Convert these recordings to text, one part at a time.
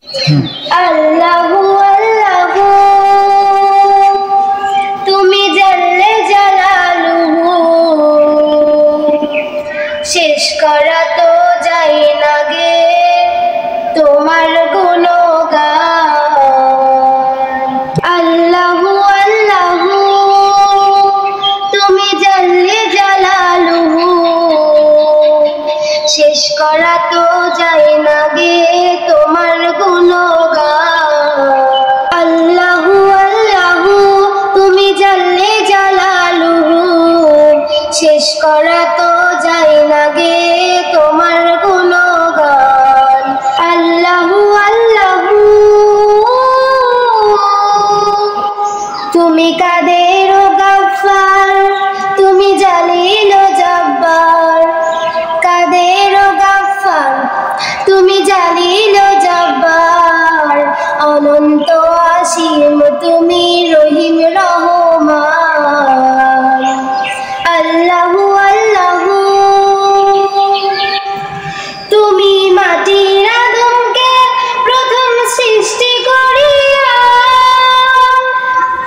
আল্লাহু আল্লাহু তুমি জাল্লে জালালুহু, শেষ করা তো যায় না গে তোমার গুণগান। আল্লাহু আল্লাহু তুমি জাল্লে জালালুহু, শেষ করা তো যায় না গে তোমার গুণগান। আল্লাহু আল্লাহু তুমি জাল্লে জালালুহু, শেষ করা তো যায় না গে তোমার গুণগান। আল্লাহু আল্লাহু তুমি কাদের গাফফার, তুমি জালিল জব্বার। কাদের গাফফার তুমি জালিল জব্বার, অনন্ত অসীম তুমি রহিম রহমান। আল্লাহু আল্লাহু তুমি মাটির আদমকে প্রথম সৃষ্টি করিয়া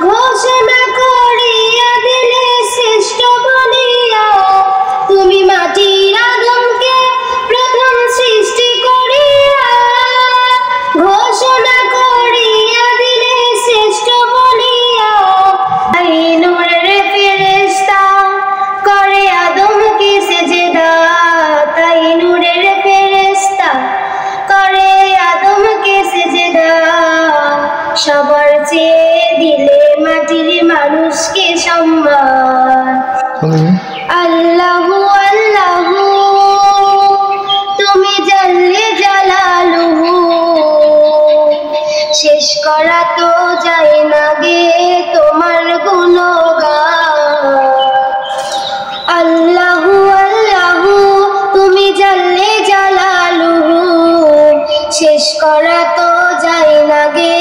ঘোষণা করিয়া দিলে শ্রেষ্ঠ বলিয়া। তুমি মাটির আদমকে প্রথম সৃষ্টি করিয়া ঘোষণা করিয়া দিলে শ্রেষ্ঠ বলিয়া। এই নূরের ফেরেশতা করে আদমকে সেজদা, তাই নূরের ফেরেশতা করে আদমকে সেজদা। সবার চেয়ে দিলে মাটির মানুষকে সম্মান। আল্লাহু আল্লাহু তুমি জাল্লে জালালুহু, শেষ করা তো যায় না গে তোমার গুণগান। আল্লাহু আল্লাহু তুমি জাল্লে জালালুহু, শেষ করা তো যায় না গে